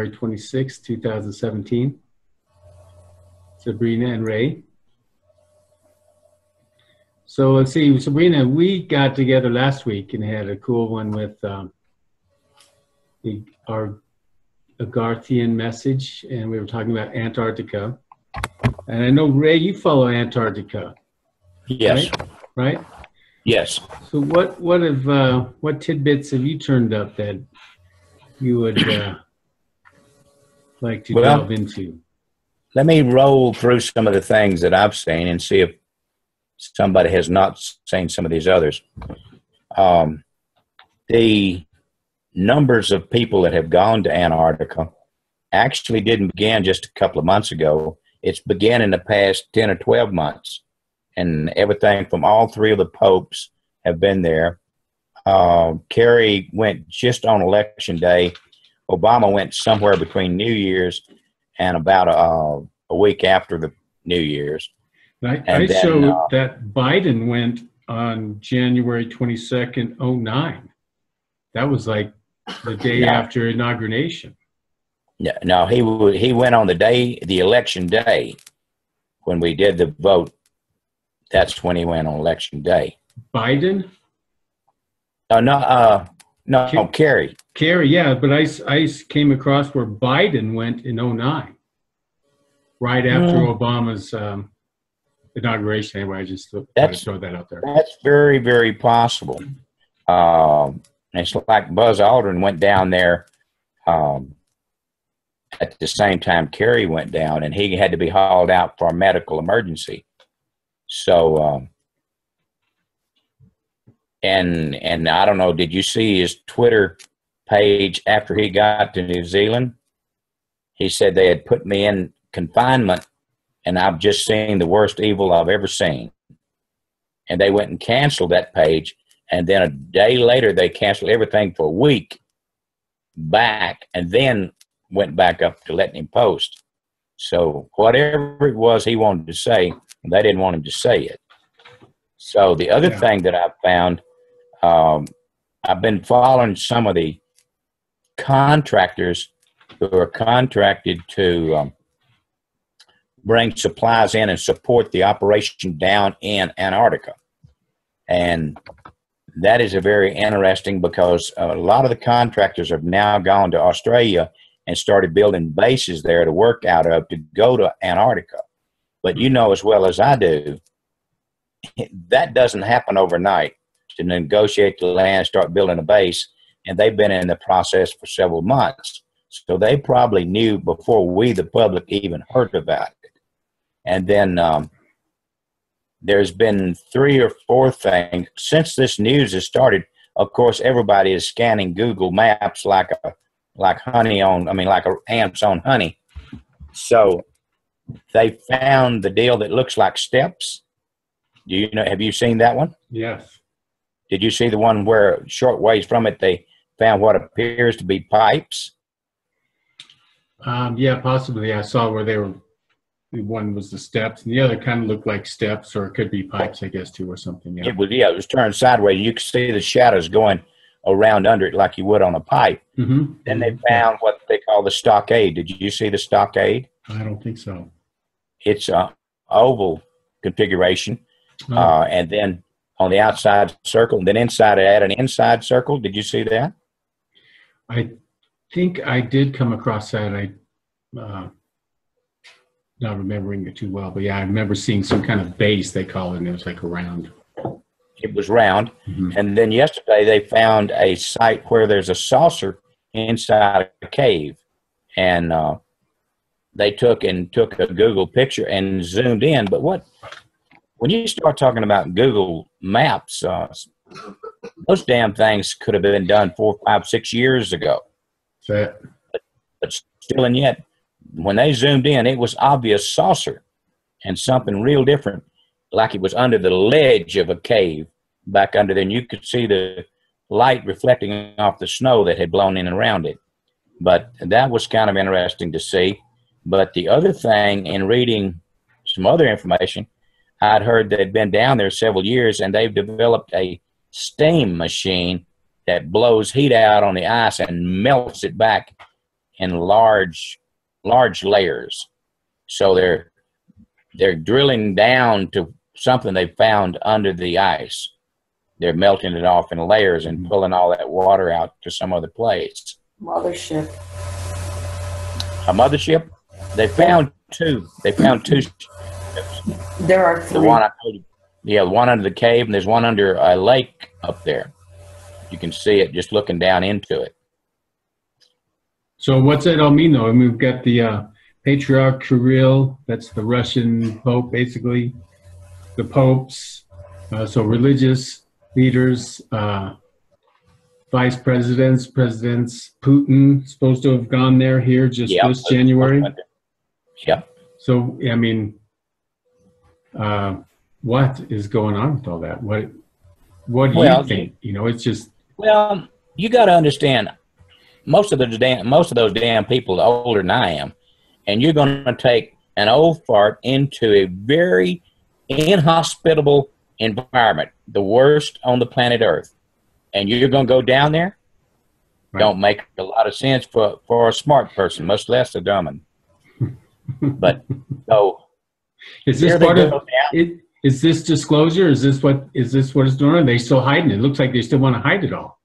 January 26, 2017. Sabrina and Ray. So let's see, Sabrina, we got together last week and had a cool one with our Agarthian message, and we were talking about Antarctica. And I know, Ray, you follow Antarctica. Yes. Right? Yes. So what tidbits have you turned up that you would like to delve into? Let me roll through some of the things that I've seen and see if somebody has not seen some of these others. The numbers of people that have gone to Antarctica actually didn't begin just a couple of months ago. It's began in the past 10 or 12 months. And everything from all three of the popes have been there. Kerry went just on election day. Obama went somewhere between New Year's and about a week after the New Year's. I showed that Biden went on January 22nd, 2009. That was like the day after inauguration. No, he went on the election day, when we did the vote. That's when he went on election day. Biden? No, Kerry. Kerry, yeah, but I came across where Biden went in 2009, right after Obama's inauguration. Anyway, I just thought to throw that out there. That's very, very possible. It's like Buzz Aldrin went down there at the same time Kerry went down, and he had to be hauled out for a medical emergency. So, and I don't know, did you see his Twitter page after he got to New Zealand? He said they had put me in confinement and I've just seen the worst evil I've ever seen. And they went and canceled that page. And then a day later, they canceled everything for a week back and then went back up to letting him post. So whatever it was he wanted to say, they didn't want him to say it. So the other thing that I've found, I've been following some of the contractors who are contracted to bring supplies in and support the operation down in Antarctica. And that is a very interesting, because a lot of the contractors have now gone to Australia and started building bases there to work out of to go to Antarctica. But you know as well as I do, that doesn't happen overnight, to negotiate the land, start building a base, and they've been in the process for several months. So they probably knew before we, the public, even heard about it. And then there's been 3 or 4 things since this news has started. Of course, everybody is scanning Google Maps like ants on honey. So they found the deal that looks like steps. Do you know? Have you seen that one? Yes. Did you see the one where short ways from it they found what appears to be pipes? Yeah, possibly. I saw where they were. One was the steps, and the other kind of looked like steps, or it could be pipes, I guess, too, or something. Yeah. It was turned sideways. You could see the shadows going around under it like you would on a pipe. Mm-hmm. Then they found what they call the stockade. Did you see the stockade? I don't think so. It's an oval configuration, and then on the outside circle, and then inside it had an inside circle. Did you see that? I think I did come across that. Not remembering it too well, but yeah, I remember seeing some kind of base, they call it, and it was like a round. It was round. Mm-hmm. And then yesterday they found a site where there's a saucer inside a cave. And they took a Google picture and zoomed in. But when you start talking about Google Maps, those damn things could have been done 4, 5, 6 years ago. But still and yet, when they zoomed in, it was obvious saucer and something real different, like it was under the ledge of a cave back under there. And you could see the light reflecting off the snow that had blown in and around it. But that was kind of interesting to see. But the other thing, in reading some other information, I'd heard they'd been down there several years, and they've developed a steam machine that blows heat out on the ice and melts it back in large layers. So they're drilling down to something they found under the ice. They're melting it off in layers and pulling all that water out to some other place. Mothership. A mothership? They found two. They found two ships. There are three. The one I told you, yeah, one under the cave, and there's one under a lake up there. You can see it just looking down into it. So what's that all mean, though? I mean, we've got the Patriarch Kirill, that's the Russian Pope, basically. The popes, so religious leaders, vice presidents, Putin supposed to have gone there here just this January. Yeah. So, I mean, what is going on with all that? What do you think? You know, it's just. Well, you got to understand, most of those damn people are older than I am, and you're going to take an old fart into a very inhospitable environment, the worst on the planet Earth, and you're going to go down there. Right. Don't make a lot of sense for a smart person, much less a dumb one. But so is this part of it? Is this disclosure? Is this what it's doing? Are they still hiding it? It looks like they still want to hide it all.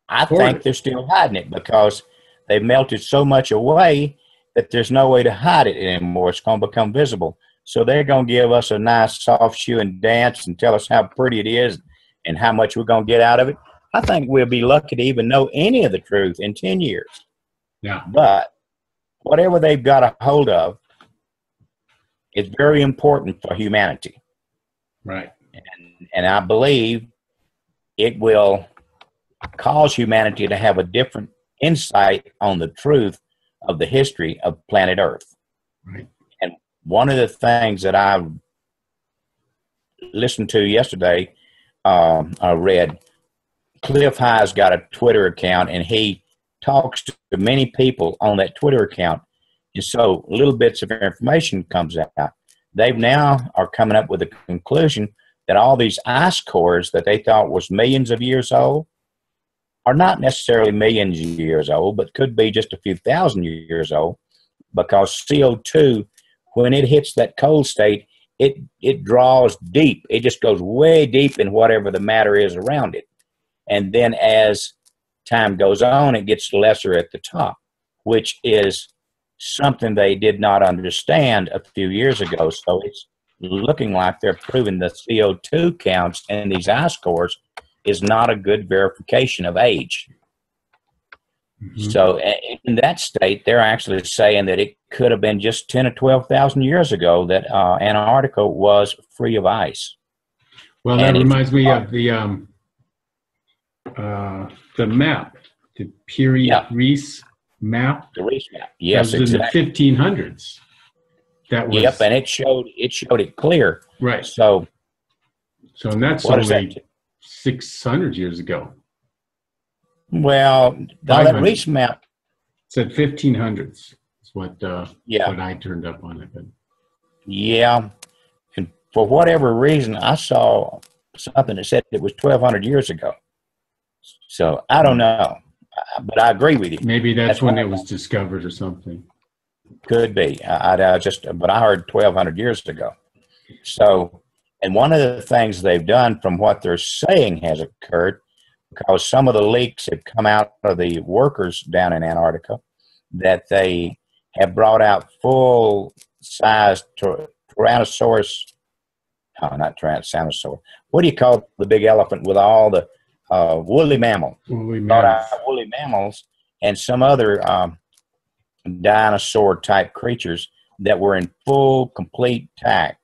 I think they're still hiding it because they've melted so much away that there's no way to hide it anymore. It's going to become visible. So they're going to give us a nice soft shoe and dance and tell us how pretty it is and how much we're going to get out of it. I think we'll be lucky to even know any of the truth in 10 years. Yeah. But whatever they've got a hold of is very important for humanity. Right. And I believe it will cause humanity to have a different insight on the truth of the history of planet Earth. Right. And one of the things that I listened to yesterday, I read, Cliff High's got a Twitter account, and he talks to many people on that Twitter account. And so little bits of information comes out. They've now are coming up with a conclusion that all these ice cores that they thought was millions of years old are not necessarily millions of years old, but could be just a few thousand years old, because CO2, when it hits that cold state, it draws deep. It just goes way deep in whatever the matter is around it. And then as time goes on, it gets lesser at the top, which is something they did not understand a few years ago. So it's looking like they're proving the CO2 counts in these ice cores is not a good verification of age. Mm-hmm. So in that state, they're actually saying that it could have been just 10 or 12,000 years ago that Antarctica was free of ice. Well, that reminds me of the map, the Reese map. The Reese map, yes, that was exactly. In the 1500s. That was. Yep, and it showed it clear. Right. So and that's only 600 years ago. Well, that Reese map said 1500s. That's what I turned up on it. But. Yeah, and for whatever reason, I saw something that said it was 1,200 years ago. So I don't know, but I agree with you. Maybe that's when it was discovered or something. Could be. But I heard 1,200 years ago. So, and one of the things they've done from what they're saying has occurred, because some of the leaks have come out of the workers down in Antarctica, that they have brought out full-sized Tyrannosaurus. Oh, not Tyrannosaurus. What do you call the big elephant with all the woolly mammal? Brought out woolly mammals and some other dinosaur-type creatures that were in full, complete tact,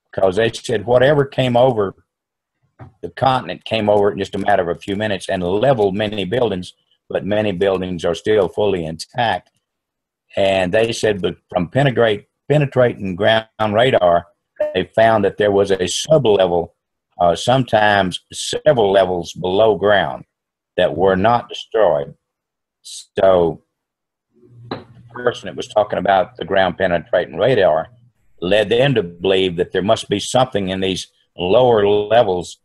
because they said whatever came over the continent came over in just a matter of a few minutes and leveled many buildings, but many buildings are still fully intact. And they said, but from penetrating ground radar, they found that there was a sub-level, sometimes several levels below ground, that were not destroyed. So the person that was talking about the ground penetrating radar led them to believe that there must be something in these lower levels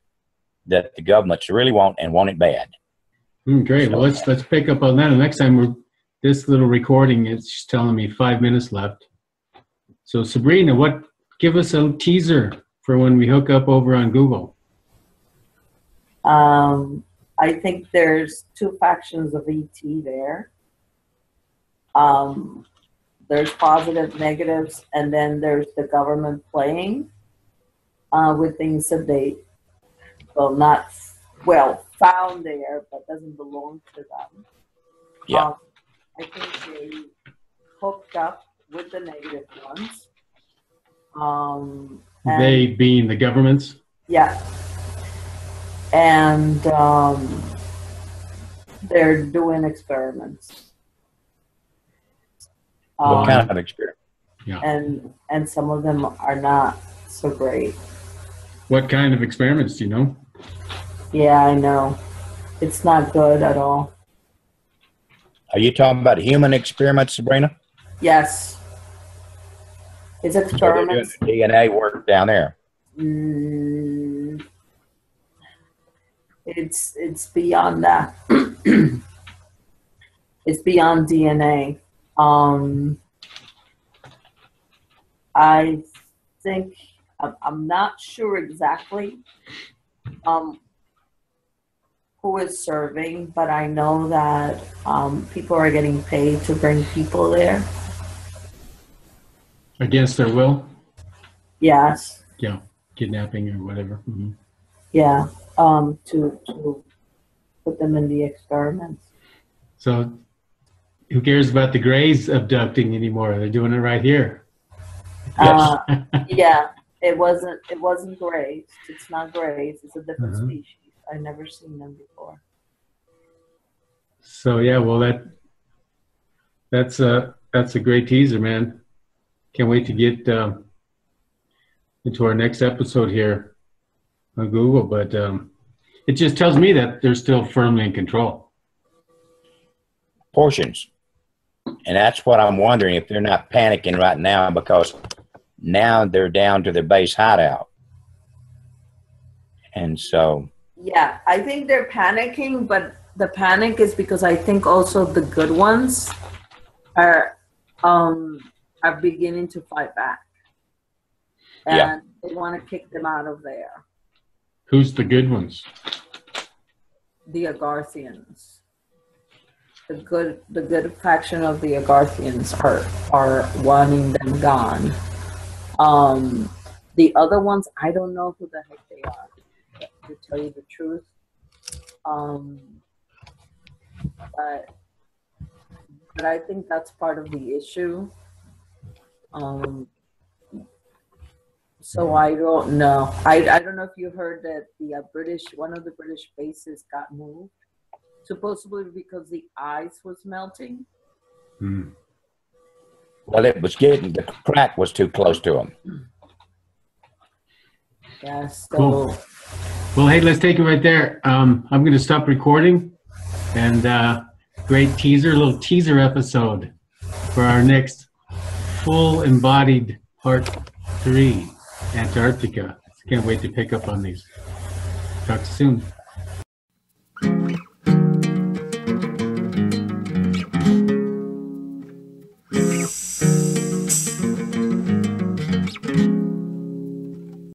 that the governments really want and want it bad. Great. So, well, let's pick up on that. And next time this little recording, it's telling me 5 minutes left. So Sabrina, give us a teaser for when we hook up over on Google. I think there's two factions of ET there. There's positive, negatives, and then there's the government playing with things that they, found there, but doesn't belong to them. Yeah. I think they hooked up with the negative ones. They being the governments? Yeah. And they're doing experiments. What kind of experiment? Yeah. And some of them are not so great. What kind of experiments do you know? Yeah, I know. It's not good at all. Are you talking about human experiments, Sabrina? Yes. It's experiments. So they're doing DNA work down there. It's beyond that. It's beyond DNA. I think I'm not sure exactly who is serving, but I know that people are getting paid to bring people there. Against their will? Yes. Yeah, kidnapping or whatever. Mm-hmm. Yeah. To put them in the experiments. So who cares about the Greys abducting anymore? They're doing it right here. Yes. Yeah. It wasn't Greys. It's not Greys. It's a different species. I've never seen them before. So yeah, well that's a great teaser, man. Can't wait to get into our next episode here on Google, but it just tells me that they're still firmly in control. Portions. And that's what I'm wondering, if they're not panicking right now, because now they're down to their base hideout. And so... Yeah, I think they're panicking, but the panic is because I think also the good ones are beginning to fight back. And they want to kick them out of there. Who's the good ones? The Agarthians. The good faction of the Agarthians are wanting them gone. The other ones, I don't know who the heck they are, to tell you the truth. But I think that's part of the issue. So I don't know. I don't know if you heard that one of the British bases got moved, supposedly because the ice was melting. Well, the crack was too close to them. Yeah, so. Cool. Well, hey, let's take it right there. I'm going to stop recording, and great little teaser episode for our next full embodied part 3, Antarctica. Can't wait to pick up on these. Talk soon.